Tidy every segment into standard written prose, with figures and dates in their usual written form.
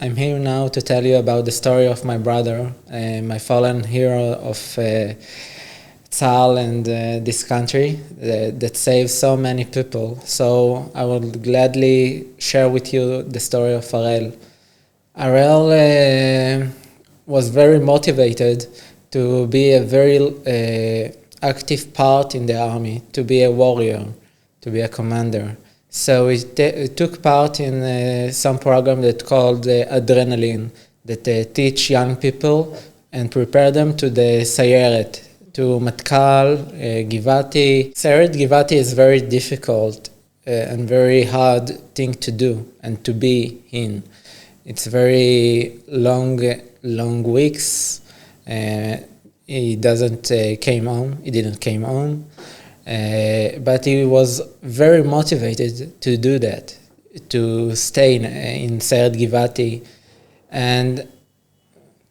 I'm here now to tell you about the story of my brother, my fallen hero of Tzal and this country that saved so many people. So I will gladly share with you the story of Arel. Arel was very motivated to be a very active part in the army, to be a warrior, to be a commander. So it took part in some program that called adrenaline, that teach young people and prepare them to the Sayeret, to Matkal, Givati. Sayeret Givati is very difficult and very hard thing to do and to be in. It's very long weeks. He didn't came home. But he was very motivated to do that, to stay in Sayeret Givati. And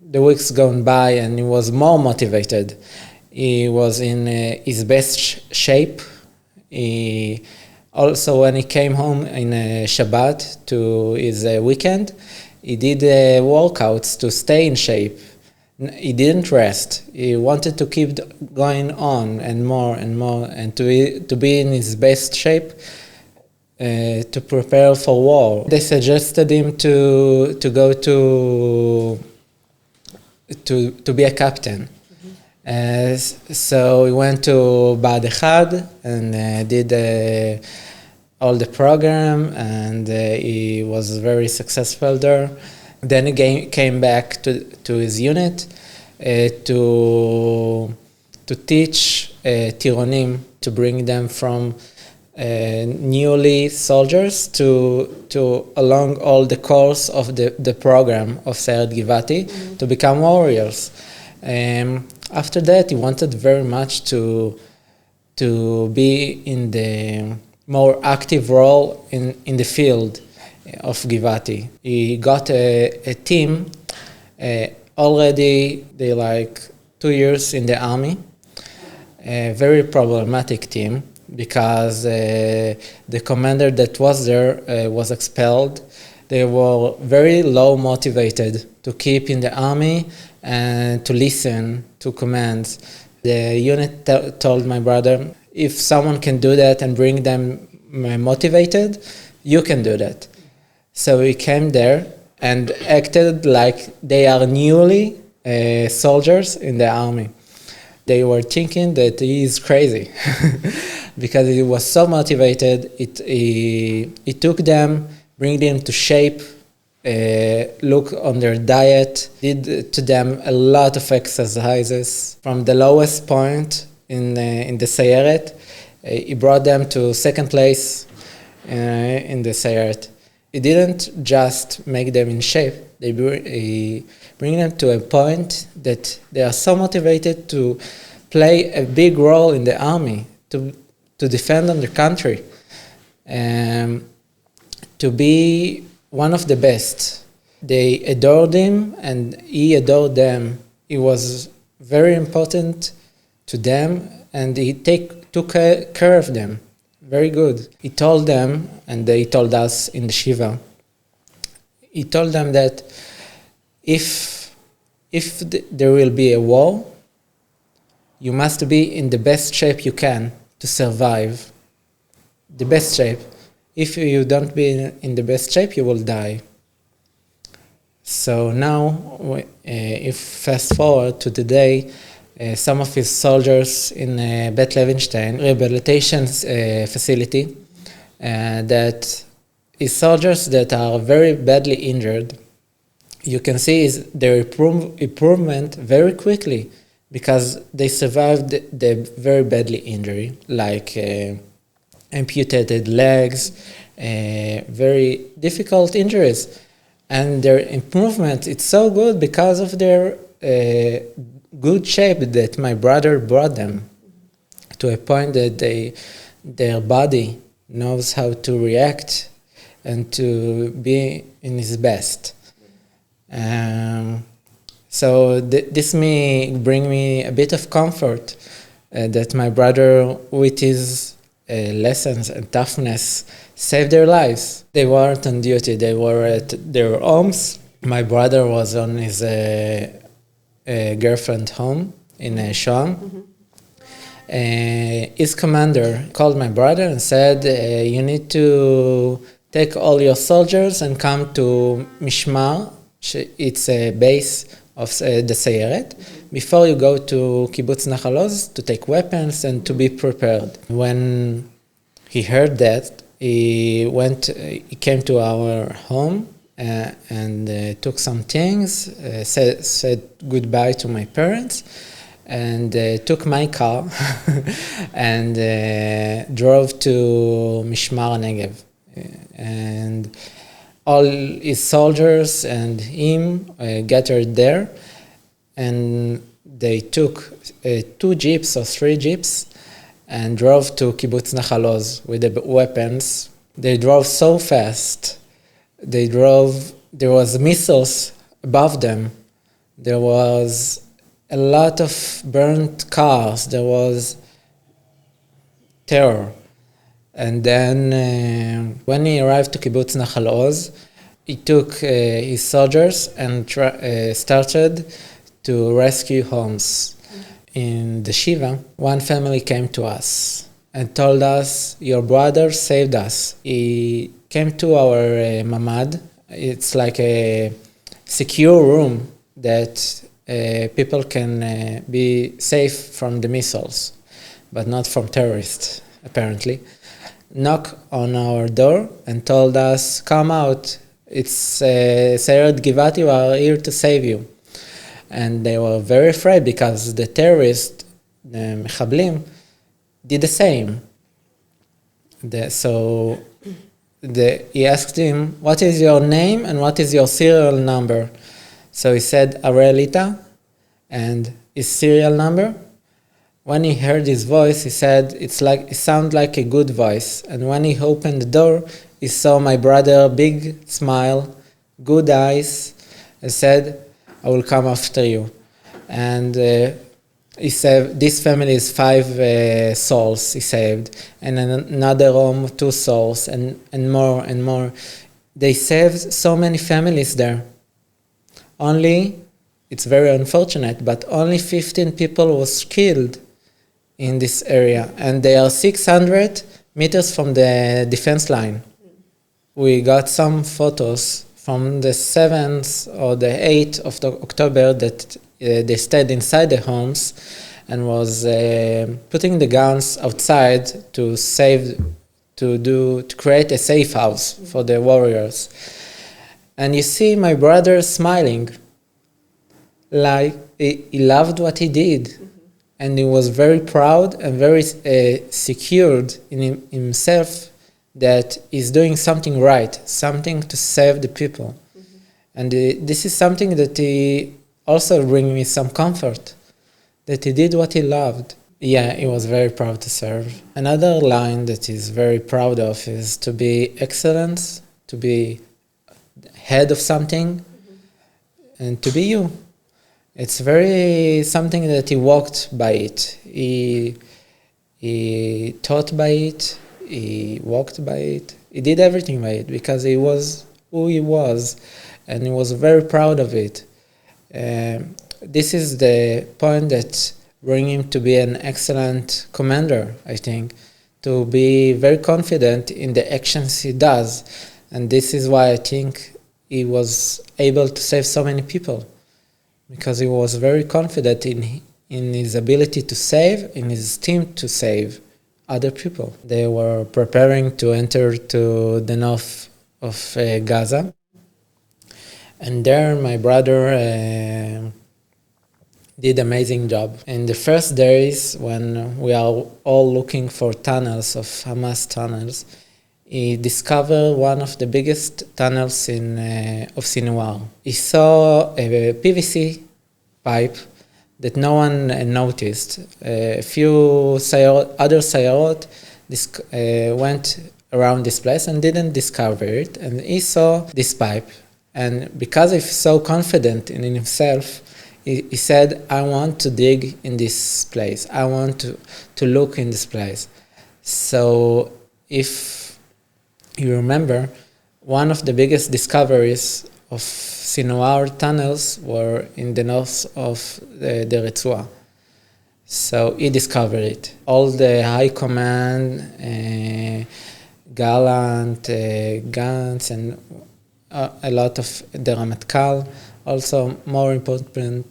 the weeks gone by and he was more motivated. He was in his best shape. Also, when he came home in Shabbat to his weekend, he did workouts to stay in shape. He didn't rest. He wanted to keep going on and more and to be in his best shape to prepare for war. They suggested him to go to be a captain. So he went to Bahad Echad and did all the program, and he was very successful there. Then he came back to his unit to teach Tironim, to bring them from newly soldiers to along all the course of the program of Sayeret Givati to become warriors. After that, he wanted very much to be in the more active role in the field of Givati. He got a team already. They like 2 years in the army. A very problematic team because the commander that was there was expelled. They were very low motivated to keep in the army and to listen to commands. The unit told my brother, if someone can do that and bring them motivated, you can do that. So he came there and acted like they are newly soldiers in the army. They were thinking that he is crazy because he was so motivated. It took them, bring them to shape, look on their diet, did to them a lot of exercises. From the lowest point in the Sayeret, he brought them to second place in the Sayeret. He didn't just make them in shape. He bring them to a point that they are so motivated to play a big role in the army, to defend on the country, to be one of the best. They adored him and he adored them. He was very important to them and he took care of them. Very good. He told them, and they told us in the Shiva, he told them that if there will be a war, you must be in the best shape you can to survive. The best shape. If you don't be in the best shape, you will die. So now, if fast forward to today, some of his soldiers in Bet Levinstein rehabilitation facility, that is soldiers that are very badly injured. You can see their improvement very quickly because they survived the very badly injury, like amputated legs, very difficult injuries. And their improvement, it's so good because of their good shape that my brother brought them to a point that their body knows how to react and to be in his best. So this bring me a bit of comfort that my brother, with his lessons and toughness, saved their lives. They weren't on duty. They were at their homes My brother was on his girlfriend home in Shoam. His commander called my brother and said, you need to take all your soldiers and come to Mishmar. It's a base of the Sayeret, before you go to Kibbutz Nahal Oz to take weapons and to be prepared. When he heard that, he came to our home and took some things, said goodbye to my parents, and took my car and drove to Mishmar Negev. And all his soldiers and him gathered there, and they took 2 jeeps or 3 jeeps and drove to Kibbutz Nahal Oz with the weapons. They drove so fast. There was missiles above them. There was a lot of burnt cars. There was terror. And then when he arrived to Kibbutz Nahal Oz, he took his soldiers and started to rescue homes. In the Shiva, one family came to us and told us, your brother saved us. He came to our mamad. It's like a secure room that people can be safe from the missiles, but not from terrorists, apparently. Knock on our door and told us, come out, it's Sayeret Givati, we are here to save you. And they were very afraid because the terrorists, the Mechablim, did the same. He asked him, what is your name and what is your serial number? So he said, Arelita, and his serial number. When he heard his voice, he said, it sounds like a good voice. And when he opened the door, he saw my brother, big smile, good eyes, and said, I will come after you. And he said, this family is 5 souls he saved, and in another home 2 souls, and more and more. They saved so many families there. Only, it's very unfortunate, but only 15 people was killed in this area, and they are 600 meters from the defense line. We got some photos from the 7th or the 8th of October that they stayed inside the homes and was putting the guns outside to create a safe house for the warriors. And you see my brother smiling, like he loved what he did. And he was very proud and very secured in himself that he's doing something right, something to save the people. And this is something that he also brings me some comfort, that he did what he loved. Yeah, he was very proud to serve. Another line that he's very proud of is to be excellent, to be head of something, and to be you. It's very something that he walked by it. He taught by it. He walked by it. He did everything by it because he was who he was, and he was very proud of it. This is the point that brings him to be an excellent commander, I think, to be very confident in the actions he does. And this is why I think he was able to save so many people, because he was very confident in his ability to save, in his team to save other people. They were preparing to enter to the north of Gaza. And there my brother did amazing job. In the first days when we are all looking for tunnels of Hamas tunnels, he discovered one of the biggest tunnels of Sinwar. He saw a PVC pipe that no one noticed. A few other Sayarot went around this place and didn't discover it. And he saw this pipe. And because he's so confident in himself, he said, I want to dig in this place. I want to look in this place. So if you remember, one of the biggest discoveries of Sinwar tunnels were in the north of the Ritzua. So he discovered it. All the high command, Gallant, Gantz, and a lot of the Ramatkal, also more important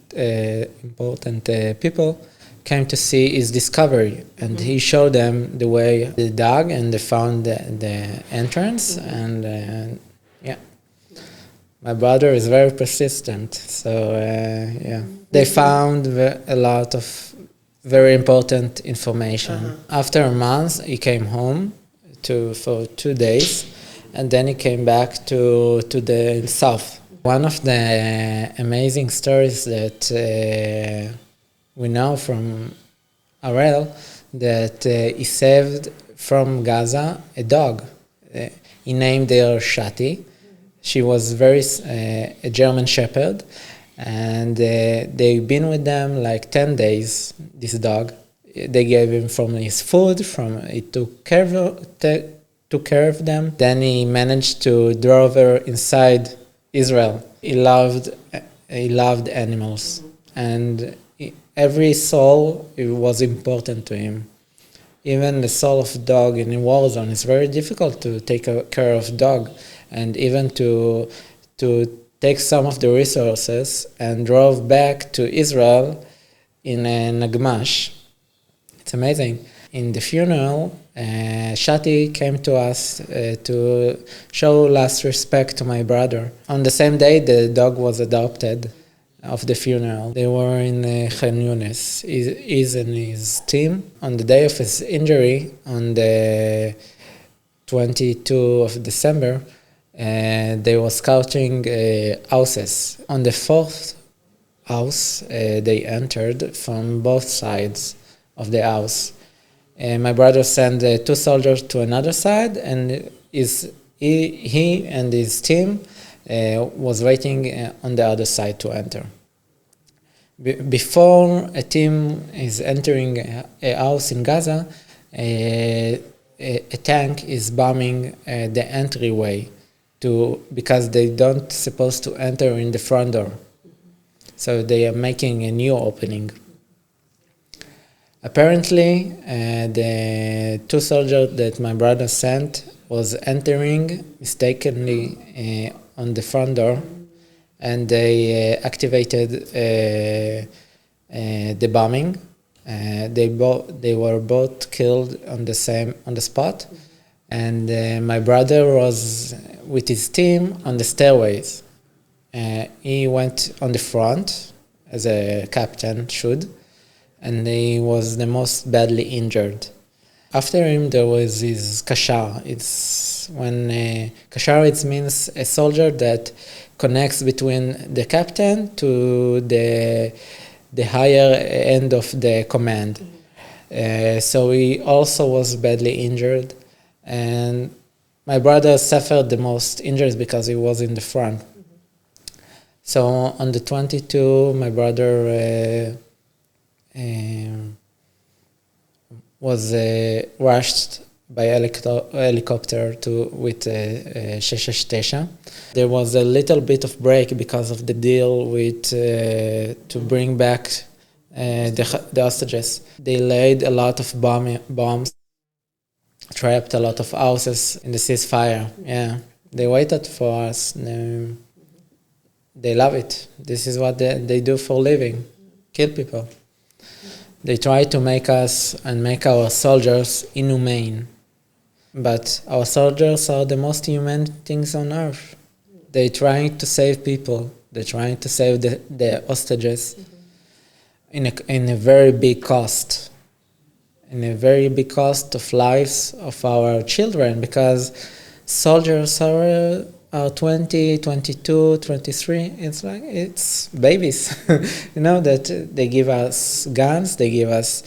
people, came to see his discovery, and he showed them the way they dug, and they found the entrance, and yeah. My brother is very persistent, so yeah. They found a lot of very important information. After a month, he came home for 2 days, and then he came back to the south. One of the amazing stories that we know from Ariel, that he saved from Gaza a dog. He named her Shati. She was a German Shepherd, and they've been with them like 10 days, this dog. They gave him from his food, he took care of them. Then he managed to drive her inside Israel. He loved animals, and every soul was important to him. Even the soul of a dog in a war zone is very difficult to take care of dog, and even to take some of the resources and drove back to Israel in a Nagmash. It's amazing. In the funeral, Shati came to us to show last respect to my brother. On the same day, the dog was adopted of the funeral. They were in Heinously. He's and his team. On the day of his injury, on the 22nd of December, they were scouting houses. On the 4th house, they entered from both sides of the house. My brother sent 2 soldiers to another side, and he and his team was waiting on the other side to enter. Before a team is entering a house in Gaza, a tank is bombing the entryway because they don't supposed to enter in the front door. So they are making a new opening. Apparently, the 2 soldiers that my brother sent was entering mistakenly on the front door, and they activated the bombing. They were both killed on the spot, and my brother was with his team on the stairways. He went on the front, as a captain should, and he was the most badly injured. After him, there was his kashar. It's when kashar, it means a soldier that connects between the captain to the higher end of the command. So he also was badly injured, and my brother suffered the most injuries because he was in the front. So on the 22nd, my brother was rushed by helicopter with 669. There was a little bit of break because of the deal with to bring back the hostages. They laid a lot of bombs, trapped a lot of houses in the ceasefire. Yeah, they waited for us. They love it. This is what they do for a living, kill people. They try to make us and make our soldiers inhumane. But our soldiers are the most human things on earth. They're trying to save people. They're trying to save the hostages in a very big cost. In a very big cost of lives of our children, because soldiers are 20, 22, 23. It's babies. That they give us guns, they give us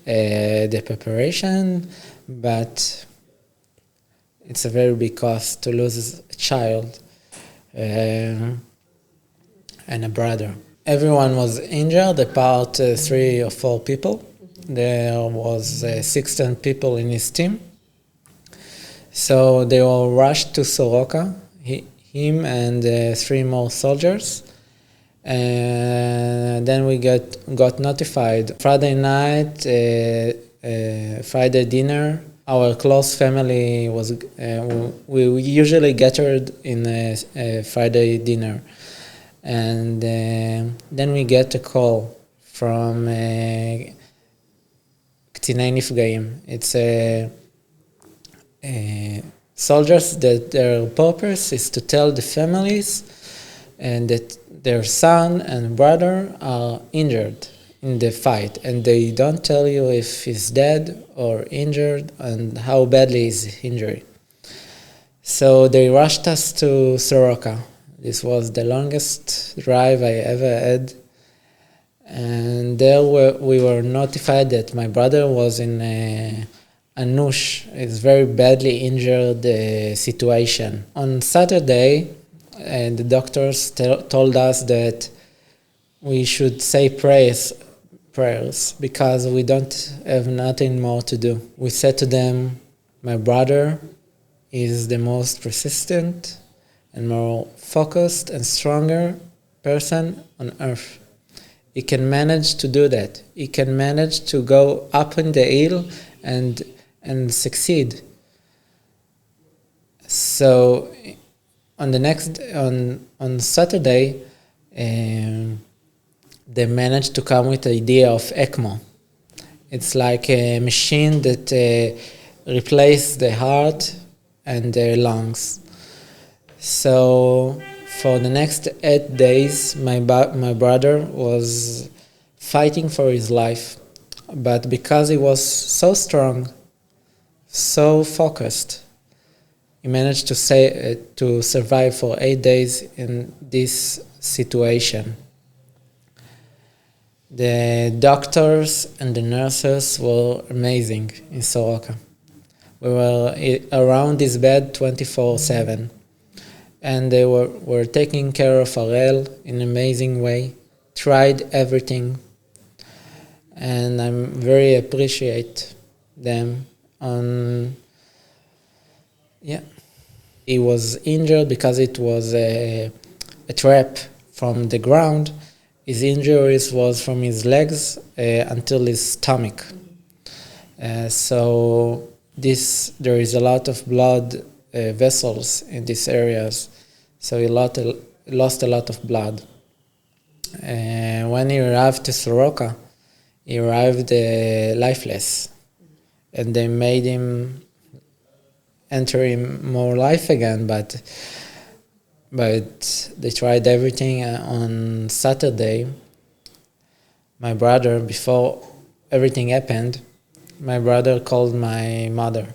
the preparation, but it's a very big cost to lose a child and a brother. Everyone was injured, apart 3 or 4 people. There was 16 people in his team. So they were rushed to Soroka. him and 3 more soldiers. And then we got notified. Friday night, Friday dinner. Our close family was. We usually gathered in a Friday dinner, and then we get a call from קציני נפגעים. It's soldiers that their purpose is to tell the families and that their son and brother are injured in the fight, and they don't tell you if he's dead or injured and how badly is his injury. So they rushed us to Soroka. This was the longest drive I ever had. And there we were notified that my brother was in a anush, it's very badly injured situation. On Saturday, the doctors told us that we should say prayers because we don't have nothing more to do. We said to them, my brother is the most persistent and more focused and stronger person on earth. He can manage to do that. He can manage to go up in the hill and succeed. So on Saturday, they managed to come with the idea of ECMO. It's like a machine that replaces the heart and the lungs. So for the next 8 days, my brother was fighting for his life. But because he was so strong, so focused, he managed to survive for 8 days in this situation. The doctors and the nurses were amazing in Soroka. We were around his bed 24/7. And they were taking care of Ariel in an amazing way, tried everything. And I'm very appreciate them. He was injured because it was a trap from the ground. His injuries was from his legs until his stomach. So there is a lot of blood vessels in these areas, so he lost a lot of blood. When he arrived to Soroka, he arrived lifeless, and they made him enter in more life again, but they tried everything. On Saturday, my brother, before everything happened, my brother called my mother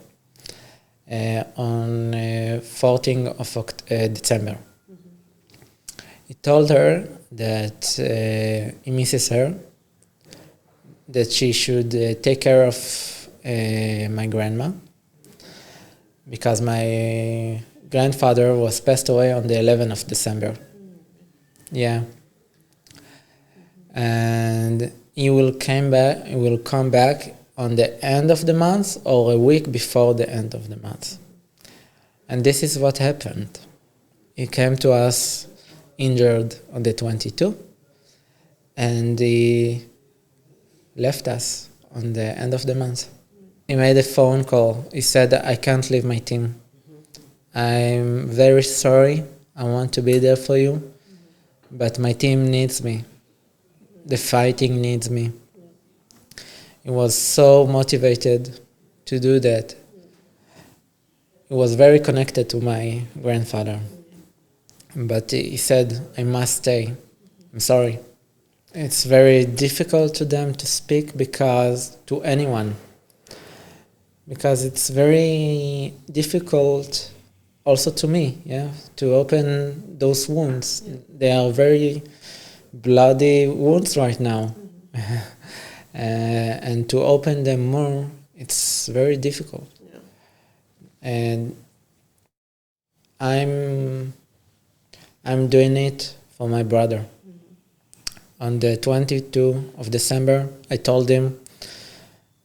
on 14th of December. Mm-hmm. He told her that he misses her, that she should take care of my grandma, because my grandfather was passed away on the 11th of December. Mm-hmm. Yeah. Mm-hmm. And he will come back on the end of the month or a week before the end of the month. And this is what happened. He came to us injured on the 22nd, and he left us on the end of the month. He made a phone call. He said, I can't leave my team. I'm very sorry. I want to be there for you, but my team needs me. The fighting needs me. He was so motivated to do that. He was very connected to my grandfather. But he said, I must stay. I'm sorry. It's very difficult to them to speak to anyone. Because it's very difficult also to me, to open those wounds. They are very bloody wounds right now. And to open them more, it's very difficult. Yeah. And I'm doing it for my brother. Mm-hmm. On the 22nd of December, I told him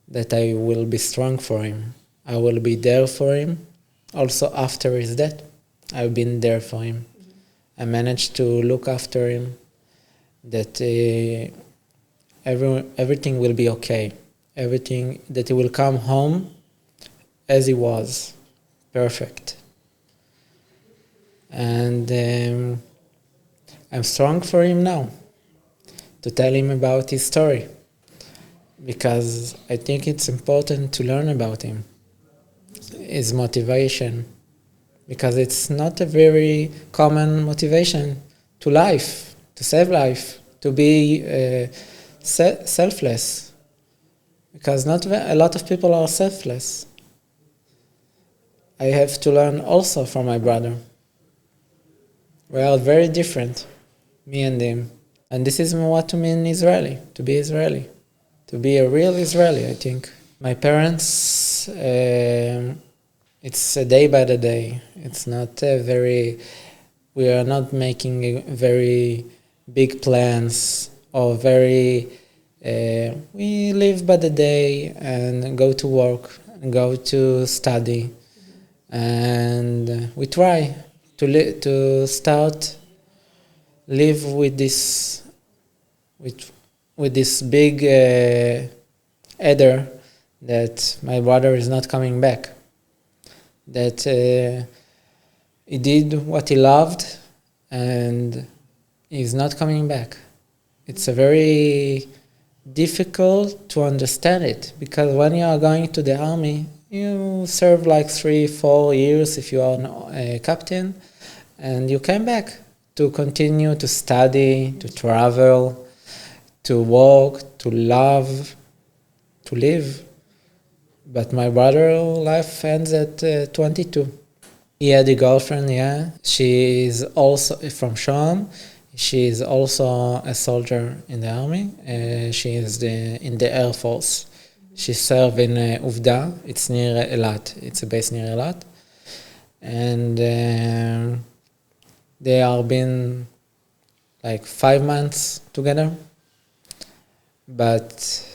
that I will be strong for him. I will be there for him, also after his death. I've been there for him. I managed to look after him, that everything will be okay. Everything, that he will come home as he was, perfect. And I'm strong for him now, to tell him about his story, because I think it's important to learn about him, his motivation, because it's not a very common motivation to life, to save life, to be selfless, because not a lot of people are selfless. I have to learn also from my brother. We are very different, me and him. And this is what to mean Israeli, to be Israeli, to be a real Israeli, I think. My parents, it's a day by the day. It's not we are not making very big plans or we live by the day and go to work and go to study. And we try to start live with this big header that my brother is not coming back, that he did what he loved and he's not coming back. It's a very difficult to understand it, because when you are going to the army, you serve like 3-4 years if you are a captain, and you came back to continue to study, to travel, to work, to love, to live. But my brother's life ends at 22. He had a girlfriend, yeah. She is also from Sham. She is also a soldier in the army. She is in the Air Force. She served in Uvda. It's near Elat. It's a base near Elat. And they have been like 5 months together. But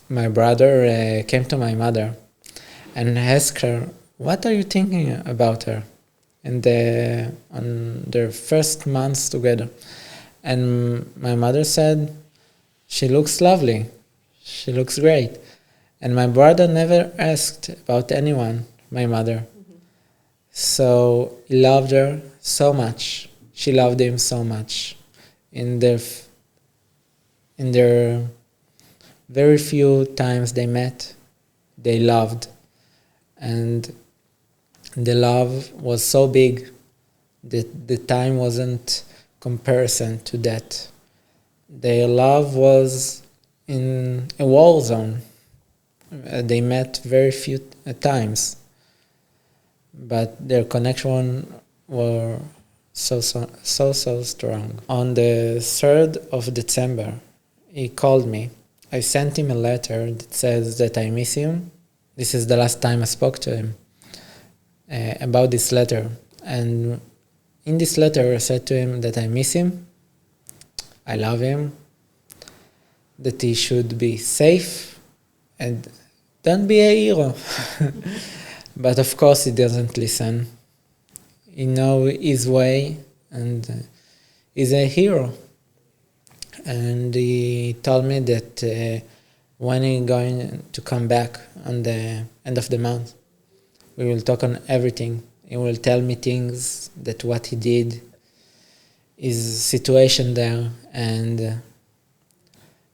my brother came to my mother and asked her, "What are you thinking about her?" And on their first months together. And my mother said, "She looks lovely. She looks great." And my brother never asked about anyone, my mother. Mm-hmm. So he loved her so much. She loved him so much. In their very few times they met, they loved. And the love was so big that the time wasn't comparison to that. Their love was in a war zone. They met very few times, but their connection were so strong. On the 3rd of December, he called me. I sent him a letter that says that I miss him. This is the last time I spoke to him about this letter. And in this letter, I said to him that I miss him, I love him, that he should be safe, and don't be a hero. But of course he doesn't listen. He knows his way, and he's a hero. And he told me that when he's going to come back on the end of the month, we will talk on everything. He will tell me things, that what he did, his situation there, and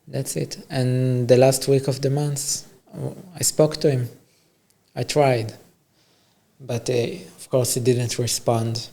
that's it. And the last week of the month, I spoke to him. I tried. But of course he didn't respond.